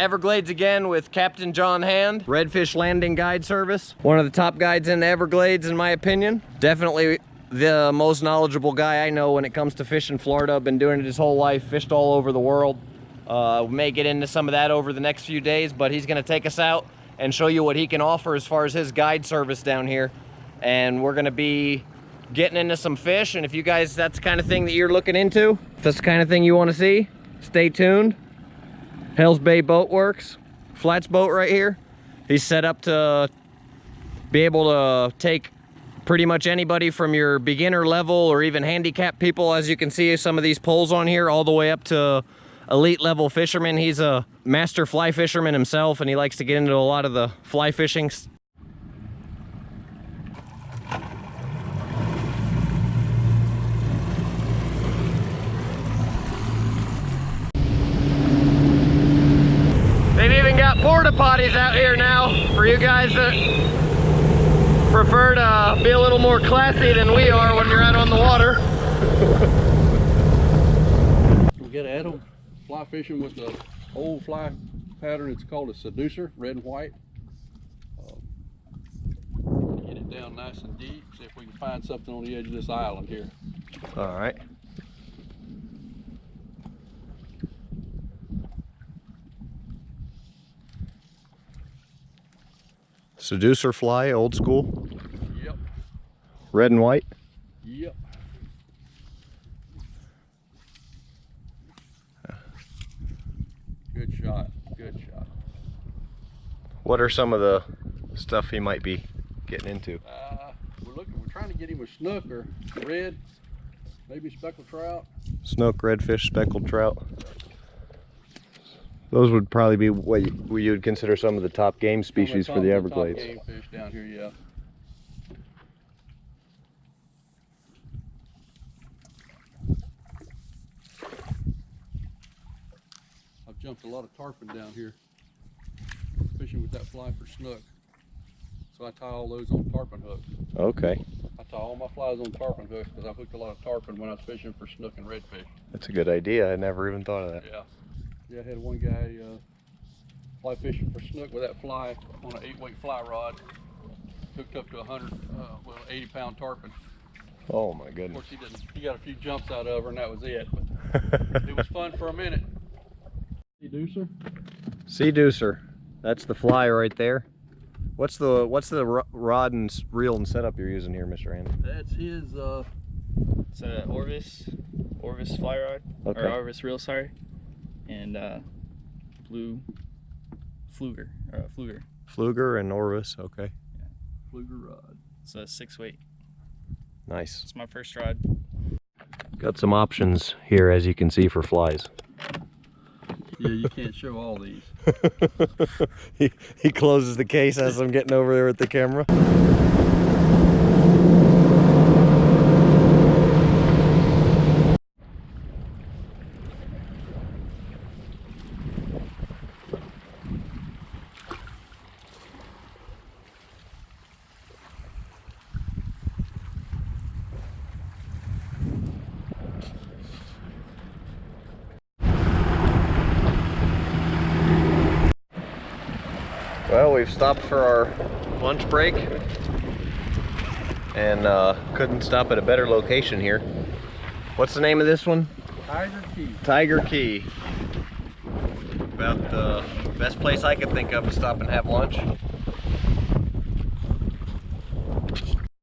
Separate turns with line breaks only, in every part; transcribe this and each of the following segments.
Everglades again with Captain John Hand, Redfish Landing Guide Service. One of the top guides in the Everglades in my opinion. Definitely the most knowledgeable guy I know when it comes to fishing Florida. Been doing it his whole life, fished all over the world. We may get into some of that over the next few days, but he's gonna take us out and show you what he can offer as far as his guide service down here. And we're gonna be getting into some fish, and if you guys, that's the kind of thing that you're looking into, if that's the kind of thing you want to see, stay tuned. Hell's Bay Boat Works, Flats boat right here. He's set up to be able to take pretty much anybody from your beginner level or even handicap people. As you can see, some of these poles on here, all the way up to elite level fishermen. He's a master fly fisherman himself, and he likes to get into a lot of the fly fishing. They've even got porta potties out here now for you guys that prefer to be a little more classy than we are when you're out on the water.
We got Adam fly fishing with the old fly pattern. It's called a seducer, red and white. Get it down nice and deep. See if we can find something on the edge of this island here.
All right. Seducer fly, old school.
Yep.
Red and white.
Yep. Good shot. Good shot.
What are some of the stuff he might be getting into?
We're trying to get him a snook or red, maybe speckled trout.
Snook, redfish, speckled trout. Those would probably be what you would consider some of the top game species for the Everglades.
Top game fish down here, yeah. I've jumped a lot of tarpon down here, fishing with that fly for snook. So I tie all those on tarpon hooks.
Okay.
I tie all my flies on tarpon hooks because I hooked a lot of tarpon when I was fishing for snook and redfish.
That's a good idea. I never even thought of that.
Yeah. Yeah, I had one guy fly fishing for snook with that fly on an 8-weight fly rod, hooked up to 80-pound tarpon.
Oh my
Of
goodness.
course, he got a few jumps out of her, and that was it. But it was fun for a minute. Seducer.
Seducer. That's the fly right there. What's the rod and reel and setup you're using here, Mr. Andy?
That's his.
It's an Orvis fly rod,
okay.
or Orvis reel, sorry, and blue Fluger.
Fluger and Orvis, okay.
Yeah.
Fluger rod.
It's a 6-weight.
Nice.
It's my first rod.
Got some options here, as you can see, for flies.
Yeah, you can't show all these.
he closes the case as I'm getting over there with the camera. Well, we've stopped for our lunch break and couldn't stop at a better location here. What's the name of this one?
Tiger Key.
Tiger Key. About the best place I could think of to stop and have lunch.
To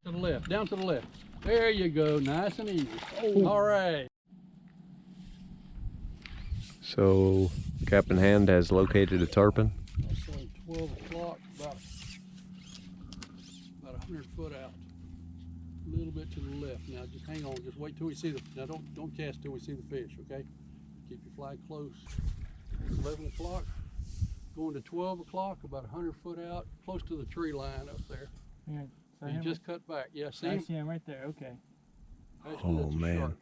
the left, down to the left. There you go, nice and easy. Oh, all right.
So, Captain Hand has located a tarpon.
12 o'clock, about 100 foot out. A little bit to the left. Now just hang on, just wait till we see the, now don't cast till we see the fish, okay? Keep your flag close. 11 o'clock, going to 12 o'clock, about 100 foot out, close to the tree line up there.
Yeah, so
you just cut back. Yeah, see
I
him?
see him right there, okay.
Oh man,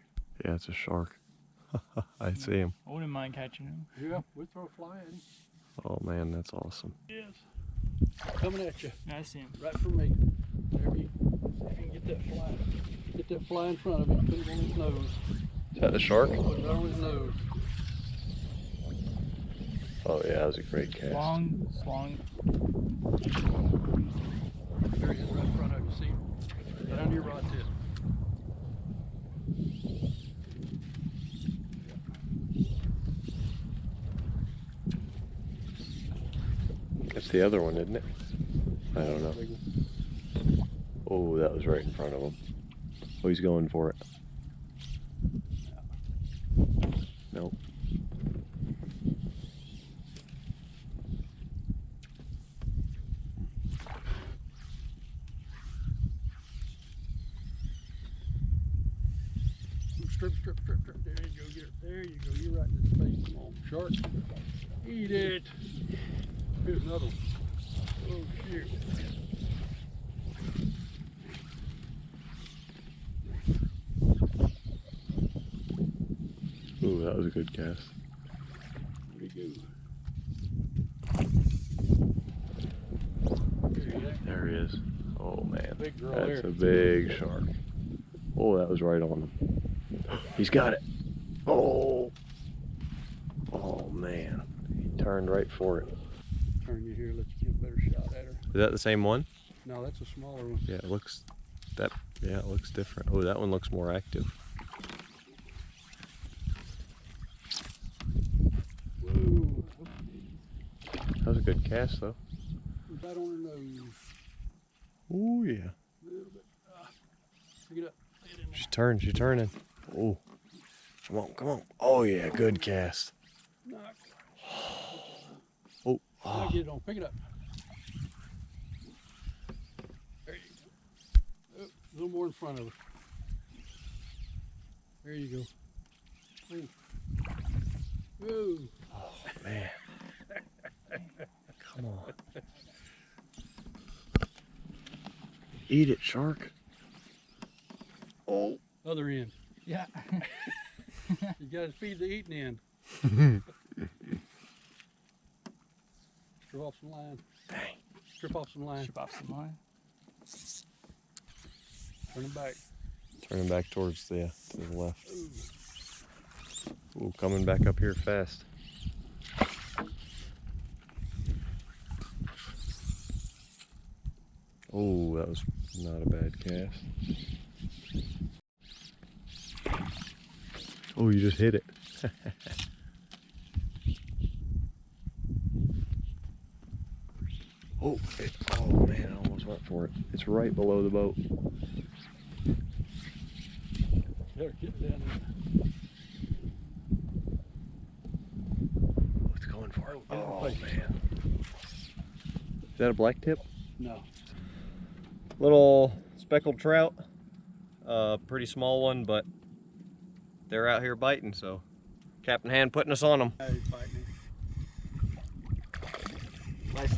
yeah, it's a shark. I see him.
I wouldn't mind catching him.
Yeah, we'll throw a fly at him.
Oh man, that's awesome.
Yes. Coming at you.
Yeah, I see him.
Right for me. There you can get that fly. Get that fly in front of him. Put it on his nose.
Is that the shark?
Put it right on his nose.
Oh yeah, that was a great cast.
Long.
There he is right in front of you. See him? Right under your rod tip.
That's the other one, isn't it? I don't know. Oh, that was right in front of him. Oh, he's going for it. Nope.
Strip. There you go. There you go. You're right in his face. Come on, shark. Eat it. Here's another one. Oh, shoot.
Ooh, that was a good cast.
Where'd he go?
There he is. Oh man,
Big girl
that's
there.
a big shark. Oh, that was right on him. He's got it. Oh. Oh man, he turned right for it.
Turn you here. Let's get a better shot at her.
Is that the same one?
No, that's a smaller one.
Yeah, it looks it looks different. Oh, that one looks more active.
Whoa.
That was a good cast though.
Right on her nose.
Oh yeah.
A little bit. Pick it up. Lay it in there.
She's turning. Oh. Come on. Oh yeah, good cast.
Knock.
Oh.
Now get it on. Pick it up. There you go. Oh, a little more in front of her. There you go. Oh. Whoa.
Oh man. Come on. Eat it, shark. Oh.
Other end.
Yeah.
You gotta feed the eating end. Strip off some line.
Dang.
Strip off some line.
Strip off some line.
Turn it back.
Turning back towards to the left.
Ooh.
Ooh, coming back up here fast. Oh, that was not a bad cast. Oh, you just hit it. Oh man, I almost went for it. It's right below the boat.
There, get down there.
Oh, it's going for it.
Oh,
Oh
face.
man. Is that a black tip?
No.
Little speckled trout. Pretty small one, but they're out here biting, so Captain Hand putting us on them.
Hey, fight me.
Nice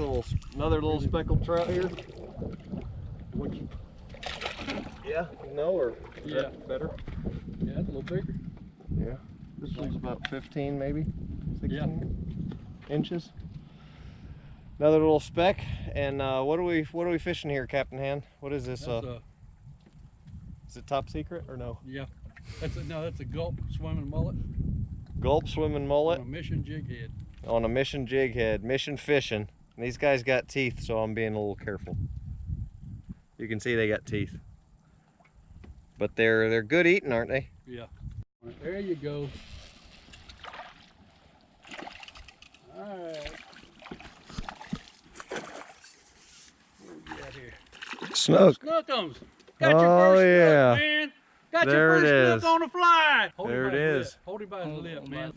another little speckled trout here.
What you,
Yeah, no, or is
Yeah.
that better?
yeah, it's a little bigger.
Yeah. This one's about 15 maybe, 16 inches. Another little speck, and what are we fishing here, Captain Hand? What is this?
That's
Is it top secret or no?
yeah. That's a gulp swimming mullet.
Gulp swimming mullet
On a mission jig head.
on a mission jig head, mission fishing. And these guys got teeth, so I'm being a little careful. You can see they got teeth, but they're good eating, aren't they?
Yeah. There you go. All right. What we got here?
Snook.
Snookums. Got
Oh,
your first
yeah.
snook, man. Got
There
your
it
first
is.
snook on the fly. Hold
There
him
it
by the
is.
lip. Hold him by the lip,
on
man.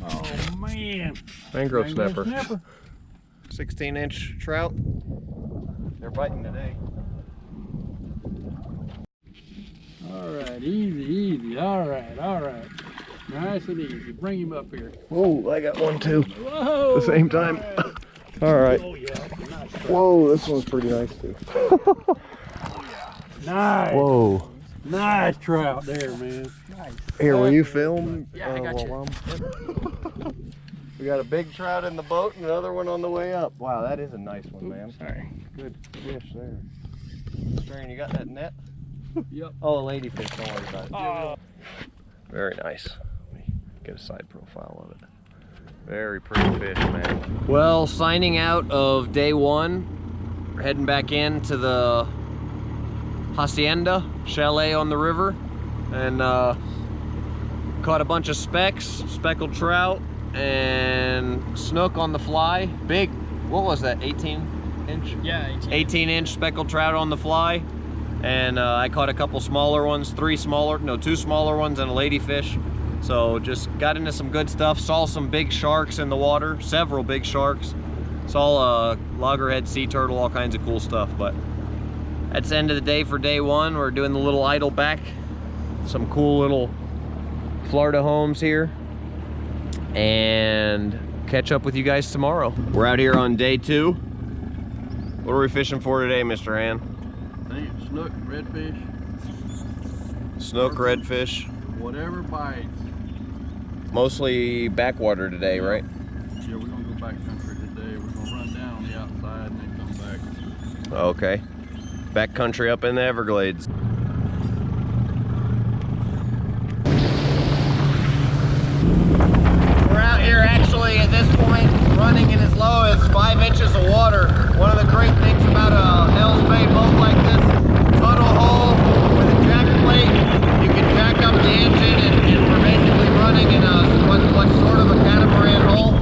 Oh, man.
Mangrove
Mangrove
snapper. 16-inch trout. They're biting today.
All right, easy. All right. Nice and easy. Bring him up here.
Whoa, I got one too.
Whoa.
At the same time. All right.
Oh, yeah. Nice.
Whoa, this one's pretty nice too.
Nice.
Whoa.
Nice trout there, man. Nice.
Here, will you film?
Yeah, I got you.
while we got a big trout in the boat and another one on the way up. Wow, that is a nice one, man.
Sorry.
Good fish there. Strain, you got that net?
Yep.
Oh, a ladyfish, don't worry about it.
Oh.
Very nice. Let me get a side profile of it. Very pretty fish, man. Well, signing out of day one. We're heading back into the hacienda, chalet on the river, and caught a bunch of speckled trout, and snook on the fly. Big, what was that, 18-inch?
Yeah,
18-inch speckled trout on the fly. And I caught a couple smaller ones, two smaller ones and a ladyfish. So just got into some good stuff. Saw some big sharks in the water, several big sharks. Saw a loggerhead sea turtle, all kinds of cool stuff. But that's the end of the day for day one. We're doing the little idle back. Some cool little Florida homes here. And catch up with you guys tomorrow. We're out here on day two. What are we fishing for today, Mr. Han?
Snook, redfish.
Snook, redfish.
Whatever bites.
Mostly backwater today, right?
Yeah, we're gonna go backcountry today. We're gonna run down on the outside and then come back.
Okay. Backcountry up in the Everglades. We're out here actually at this point running in as low as 5 inches of water. One of the great things about a Hell's Bay boat like this, tunnel hole with a jack plate, you can jack up the engine and we're basically running in what's sort of a catamaran hole.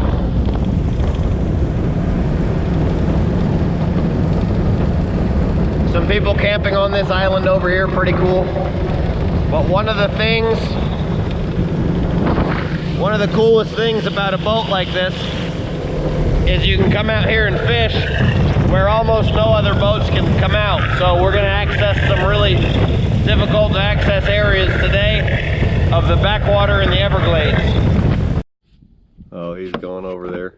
Some people camping on this island over here, pretty cool. But one of the coolest things about a boat like this is you can come out here and fish where almost no other boats can come out. So we're gonna access some really difficult to access areas today of the backwater in the Everglades. Oh, he's going over there.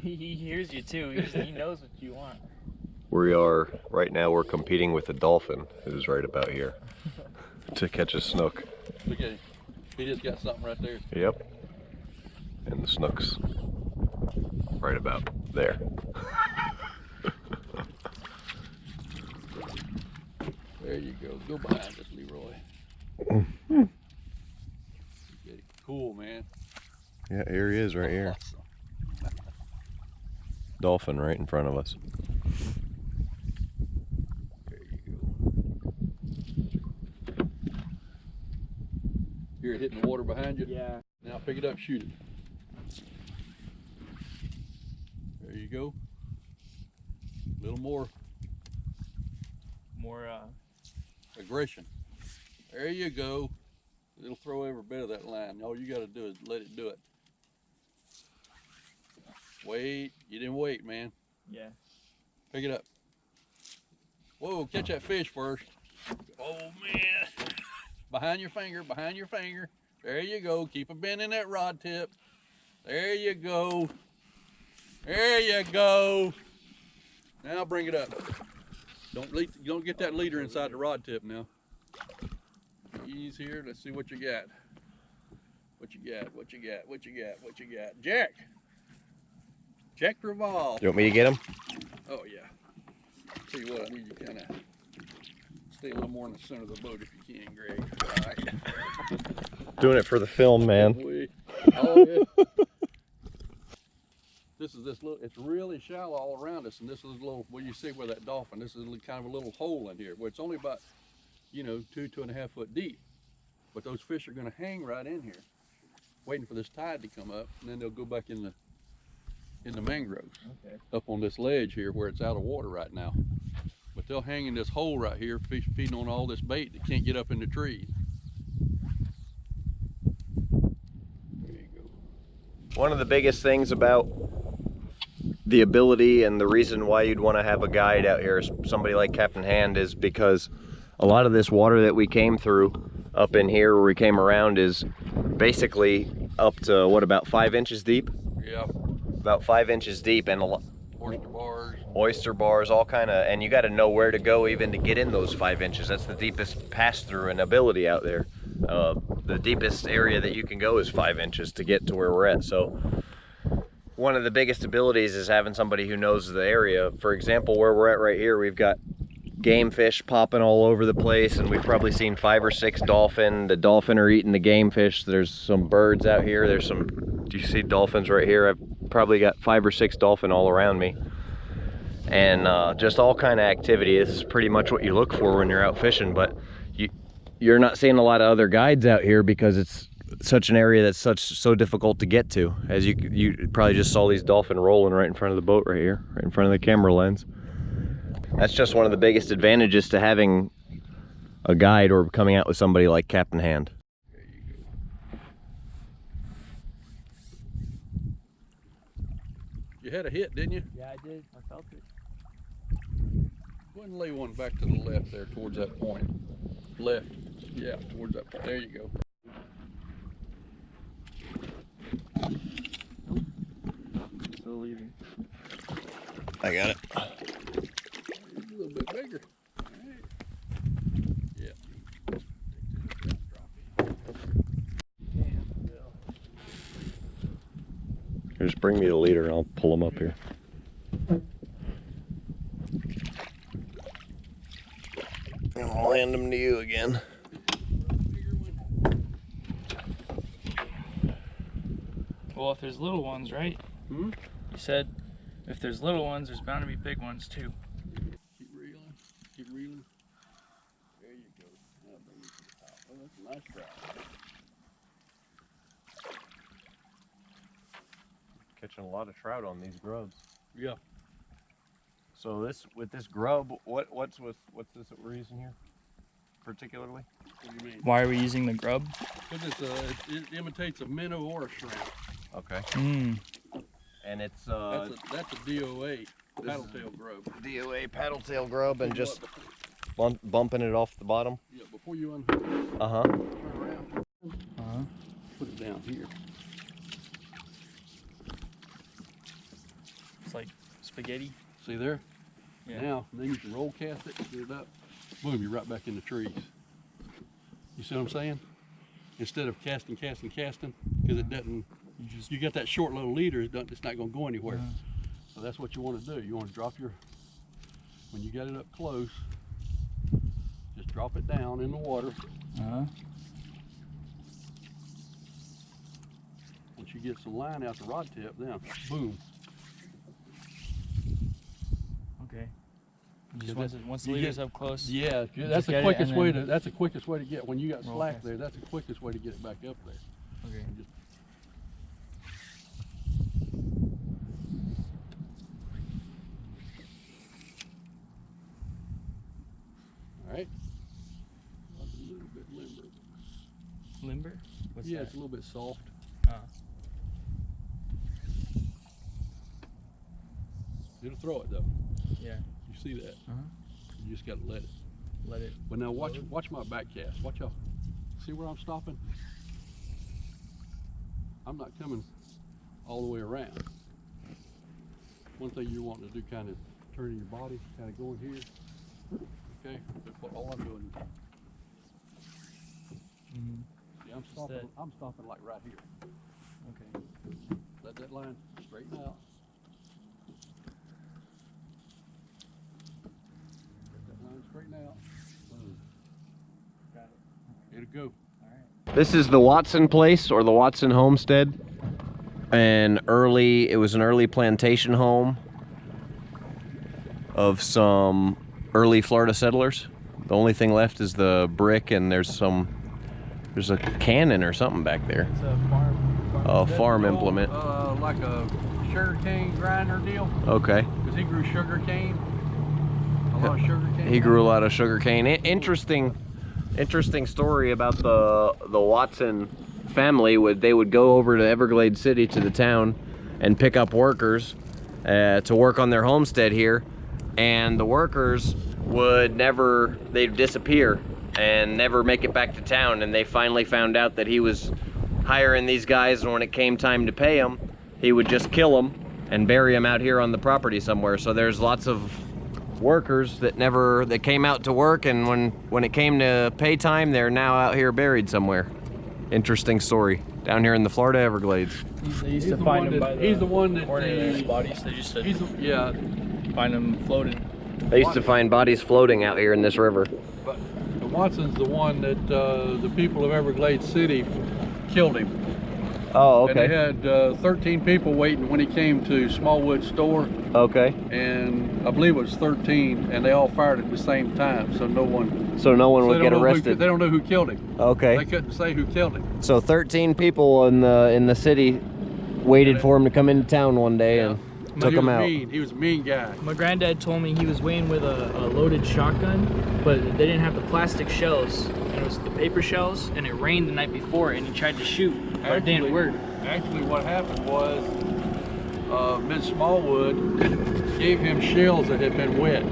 He hears you too. He knows what you want.
We are, right now we're competing with a dolphin who's right about here to catch a snook.
Look at him. He just got something right there.
Yep. And the snook's right about there.
There you go. Go behind us, Leroy. Cool, man.
Yeah, here he is right here. Dolphin right in front of us.
There you go. Hear it hitting the water behind you?
Yeah.
Now pick it up, shoot it. There you go. A little more aggression. There you go. It'll throw every bit of that line. All you got to do is let it do it. Wait. You didn't wait, man.
Yeah.
Pick it up. Whoa, catch that fish first. Oh, man. Behind your finger, behind your finger. There you go. Keep a bend in that rod tip. There you go. There you go. Now bring it up. Don't get that leader inside the rod tip now. Ease here. Let's see what you got. What you got? What you got? What you got? What you got? Jack. Jack revolve.
You want me to get him?
Oh yeah. Tell you what, I need you kind of stay a little more in the center of the boat if you can, Greg. All right.
Doing it for the film, man.
Oh yeah. This little, it's really shallow all around us, and this is a little, well, you see where that dolphin, this is kind of a little hole in here, where it's only about, 2.5 foot deep. But those fish are gonna hang right in here, waiting for this tide to come up, and then they'll go back in the mangroves.
Okay.
Up on this ledge here where it's out of water right now. But they'll hang in this hole right here, feeding on all this bait that can't get up in the trees. There you go.
One of the biggest things about the ability and the reason why you'd want to have a guide out here, somebody like Captain Hand, is because a lot of this water that we came through up in here where we came around is basically up to what, about 5 inches deep?
Yeah.
About 5 inches deep, and a lot. Oyster bars, all kind of, and you got to know where to go even to get in those 5 inches. That's the deepest pass through and ability out there. The deepest area that you can go is 5 inches to get to where we're at. So one of the biggest abilities is having somebody who knows the area. For example, where we're at right here, we've got game fish popping all over the place, and we've probably seen 5 or 6 dolphin. The dolphin are eating the game fish. There's some birds out here. There's some Do you see dolphins right here? I've probably got 5 or 6 dolphin all around me. And just all kind of activity. This is pretty much what you look for when you're out fishing, but you're not seeing a lot of other guides out here because it's such an area that's so difficult to get to. As you probably just saw these dolphin rolling right in front of the boat right here, right in front of the camera lens. That's just one of the biggest advantages to having a guide or coming out with somebody like Captain Hand.
There you go. You had a hit, didn't you?
Yeah, I did. I felt it.
Go ahead and lay one back to the left there towards that point. Left. Yeah, towards that point. There you go.
Still leaving.
I got it.
A little bit bigger. All right. Yeah.
Just bring me the leader and I'll pull them up here. And I'll hand them to you again.
Well, if there's little ones, right?
Hmm?
You said if there's little ones, there's bound to be big ones too.
Keep reeling. Keep reeling. There you go. Now bring it to the top. Oh, that's a nice trout.
Catching a lot of trout on these grubs.
Yeah.
So with this grub, what's this that we're using here particularly?
What do you mean?
Why are we using the grub?
Because it imitates a minnow or a shrimp.
Okay. And it's
That's a DOA paddle-tail grub.
DOA paddle-tail grub, and just bumping it off the bottom.
Yeah, before you unhook it,
Uh-huh.
turn around, put it down here.
It's like spaghetti.
See there?
Yeah.
Now, then you can roll cast it, get it up. Boom, you're right back in the trees. You see what I'm saying? Instead of casting, because it doesn't, you got that short little leader, it's not going to go anywhere. So that's what you want to do. You want to drop when you got it up close, just drop it down in the water. Once you get some line out the rod tip, then boom.
Okay. Just once the leader's up close.
Yeah, that's the quickest way to. That's the quickest way to get. When you got slack there, that's the quickest way to get it back up there.
Okay.
All right. A little bit limber.
Limber? What's
Yeah,
that?
it's a little bit soft. It'll throw it though.
Yeah.
You see that? You just gotta let it.
Let it.
But now watch my back cast. Watch out. See where I'm stopping? I'm not coming all the way around. One thing you're wanting to do, kind of turning your body, kind of going here. Okay, that's what all I'm doing. See, I'm stopping like right here.
Okay.
Let that line straighten out. Let that line straighten out. Boom.
Got it.
It'll go.
This is the Watson place, or the Watson homestead. It was an early plantation home of some early Florida settlers. The only thing left is the brick, and there's a cannon or something back there.
It's a farm.
A farm implement.
Like a sugar cane grinder deal.
Okay.
Because he grew sugar cane. A lot of sugar cane.
He grew a lot of sugar cane. Interesting story about the Watson family. They would go over to Everglades City, to the town, and pick up workers to work on their homestead here, and the workers they'd disappear and never make it back to town. And they finally found out that he was hiring these guys, and when it came time to pay them, he would just kill them and bury them out here on the property somewhere. So there's lots of workers that came out to work, and when it came to pay time, they're now out here buried somewhere. Interesting story down here in the Florida Everglades.
They used to find them by the
he's the one that
coordinator's bodies. They used to
yeah.
find them floating.
They used to find bodies floating out here in this river.
But Watson's the one that the people of Everglades City killed him.
Oh,
And
okay.
they had 13 people waiting when he came to Smallwood store.
Okay.
And I believe it was 13, and they all fired at the same time, so no one.
So no one would get arrested.
They don't know who killed him.
Okay.
They couldn't say who killed him.
So 13 people in the city waited for him to come into town one day and took him out.
He was a mean guy.
My granddad told me he was weighing with a loaded shotgun, but they didn't have the plastic shells. And it was the paper shells, and it rained the night before, and he tried to shoot, but it didn't work.
Actually, what happened was Miss Smallwood gave him shells that had been wet.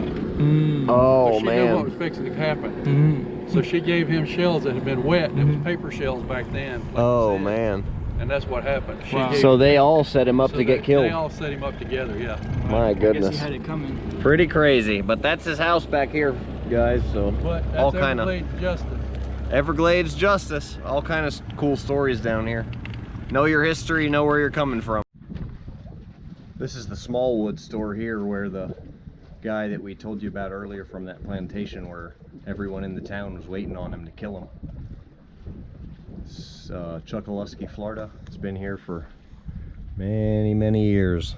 Oh,
so she
man.
knew what was fixing to happen. So she gave him shells that had been wet. It was paper shells back then. Like
Oh, man.
And that's what happened.
So they all set him up to get killed.
They all set him up together, yeah.
My
I
goodness.
guess he had it coming.
Pretty crazy, but that's his house back here, guys. So
But that's
all kind of
Everglades justice.
Everglades justice. All kind of cool stories down here. Know your history, know where you're coming from. This is the Smallwood store here, where the guy that we told you about earlier from that plantation, where everyone in the town was waiting on him to kill him. It's Chokoloskee, Florida. It's been here for many, many years.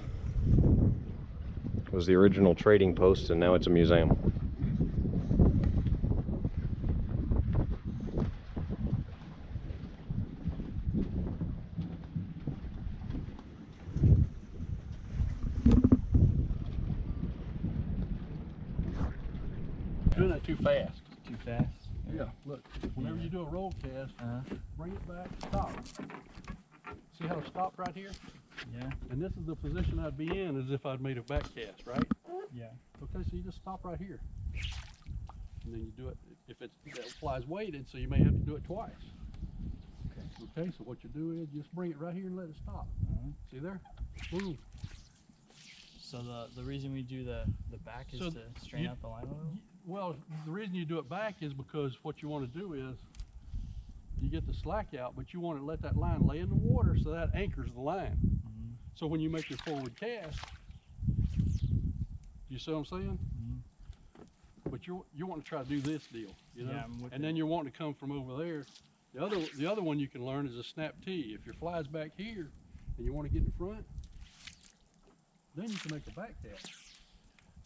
It was the original trading post, and now it's a museum.
Doing that too fast.
Too fast.
Yeah, look, whenever you do a roll cast, bring it back, stop. See how it stopped right here?
Yeah.
And this is the position I'd be in as if I'd made a back cast, right?
Yeah.
Okay, so you just stop right here. And then you do it, if it flies weighted, so you may have to do it twice. Okay, so what you do is just bring it right here and let it stop. See there? Boom.
So the reason we do the back is
So
to strain out the line a little?
Well, the reason you do it back is because what you want to do is you get the slack out, but you want to let that line lay in the water so that anchors the line. So when you make your forward cast, you see what I'm saying? But you want to try to do this deal, you know?
Yeah, I'm with
and then you're wanting to come from over there. The other one you can learn is a snap T. If your fly's back here and you want to get in front, then you can make a back cast.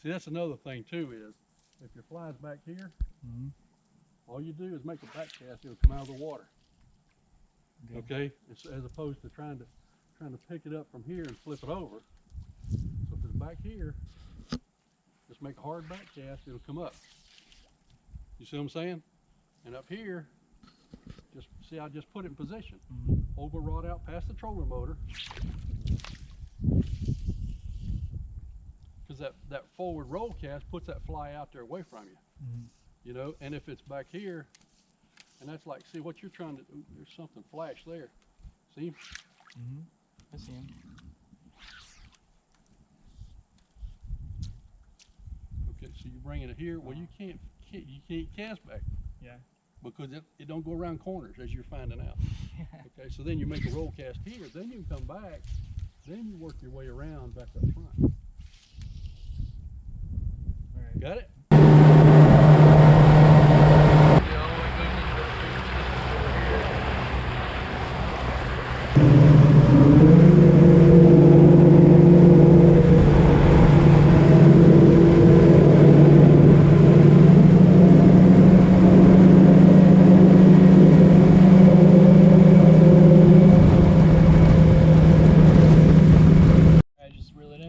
See, that's another thing too, is if your fly's back here, all you do is make a back cast, it'll come out of the water. Okay? As opposed to trying to pick it up from here and flip it over. So if it's back here, just make a hard back cast, it'll come up. You see what I'm saying? And up here, just see, I just put it in position. Hold the rod out past the trolling motor. Because that forward roll cast puts that fly out there away from you. You know, and if it's back here, and that's like, see what you're trying to do, there's something flash there. See?
I see him.
Okay, so you're bringing it here. Well, you can't cast back.
Yeah.
Because it don't go around corners, as you're finding out. Okay, so then you make a roll cast here, then you can come back, then you work your way around back up front.
All right.
Got it?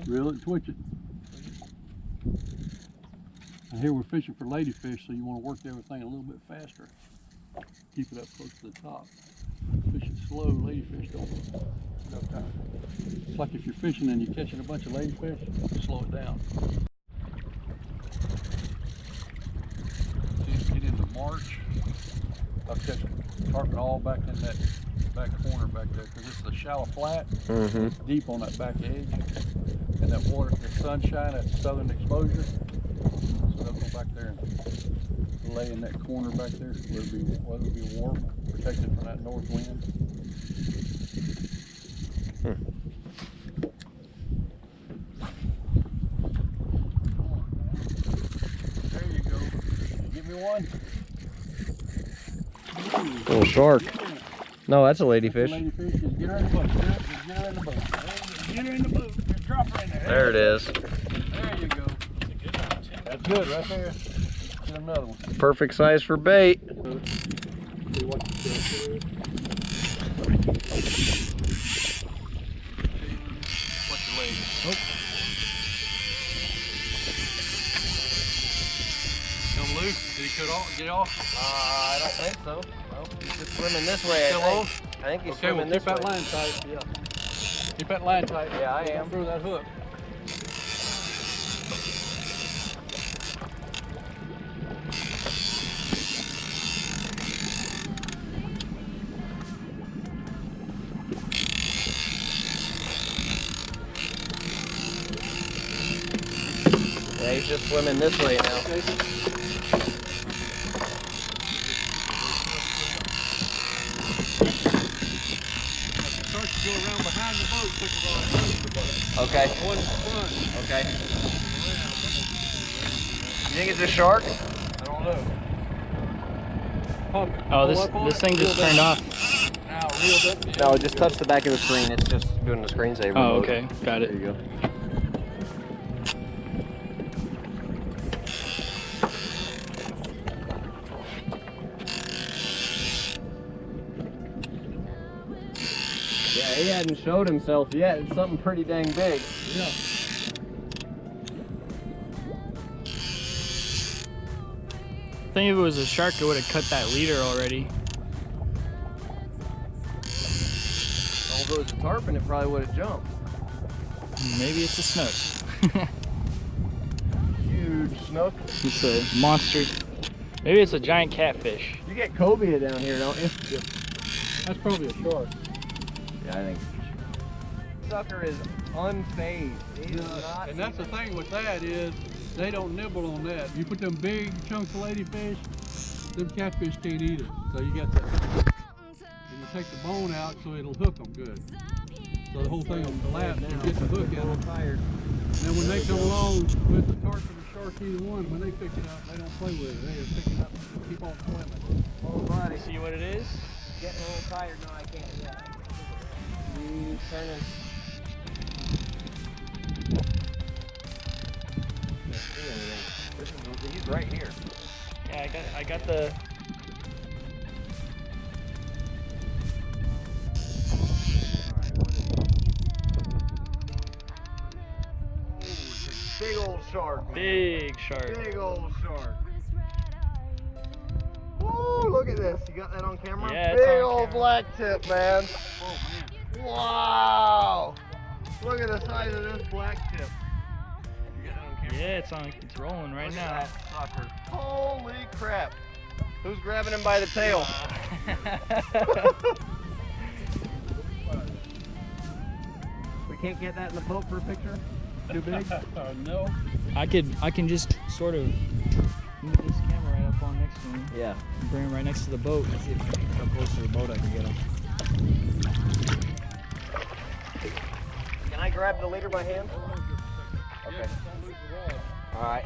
Reel it and twitch it. And here we're fishing for ladyfish, so you want to work everything a little bit faster. Keep it up close to the top. Fish it slow, ladyfish don't. It's like if you're fishing and you're catching a bunch of ladyfish, slow it down. So you get into March, I'll catch tarpon all back in that back corner back there, because it's a shallow flat, it's deep on that back edge. And that water, the sunshine, that southern exposure, so they'll go back there and lay in that corner back there, where it'll be warm, protected from that north wind. There you go. You give me one.
Little shark. No, that's a ladyfish.
Ladyfish, just get her in the boat. Just get her in the boat. Get her in the boat. Just drop her in there.
There it is.
There you go. That's good right there. Get another one.
Perfect size for bait.
See what you see. What's your leg? Nope. Come loose? Did he cut off? Get off?
I don't think so. Nope, he's just swimming this way.
Still on?
I think he's
Okay, well
swimming
keep
this
that
way.
line tight. Yeah. Keep that line tight.
Yeah, I
Don't
am.
throw that hook.
Yeah, he's just swimming this way now.
Start to go around behind the boat, put the line under the boat.
Okay.
One in front.
Okay. You think it's a shark?
I don't know. Pump it.
Oh,
Pull up on
this
it,
thing just
reel
turned
down.
off.
Now, reel that.
No, just touch the back of the screen. It's just doing the screensaver
Oh,
mode.
okay, got it.
There you go. Yeah, he hadn't showed himself yet. It's something pretty dang big.
Yeah.
I think if it was a shark, it would have cut that leader already.
Although it's a tarpon, it probably would have jumped.
Maybe it's a snook.
Huge snook.
It's a monster. Maybe it's a giant catfish.
You get cobia down here, don't you?
Yeah. That's probably a shark.
Yeah, I think. Sucker is unfazed. He does not.
And that's the thing with that is they don't nibble on that. You put them big chunks of ladyfish, them catfish can't eat it. So you got that. And you take the bone out so it'll hook them good. So the whole thing will collapse and get the hook out.
Tired.
And then when they come along with the tarpon or shark, either one, when they pick it up, they don't play with it. They just pick it up and keep on swimming.
Oh, buddy.
See what it is?
Getting a little tired. No, I can't. Yeah. He's turning. Can't see anything. This is, he's right here.
Yeah, I got the.
Big old shark. Man.
Big shark.
Big old shark. Woo, look at this. You got that on camera?
Yeah, it's
big
on
old
camera.
black tip, man.
Oh man.
Wow. Look at the size of this black tip. You got that on camera?
Yeah, it's rolling right
Look
now.
at that sucker. Holy crap. Who's grabbing him by the tail? We can't get that in the boat for a picture? Too big?
No.
I can just sort of move this camera right up on next to him.
Yeah.
And bring him right next to the boat.
See if I can come close to the boat, I can get him. Can I grab the leader by hand? Okay.
Yeah, don't lose the rod.
All right.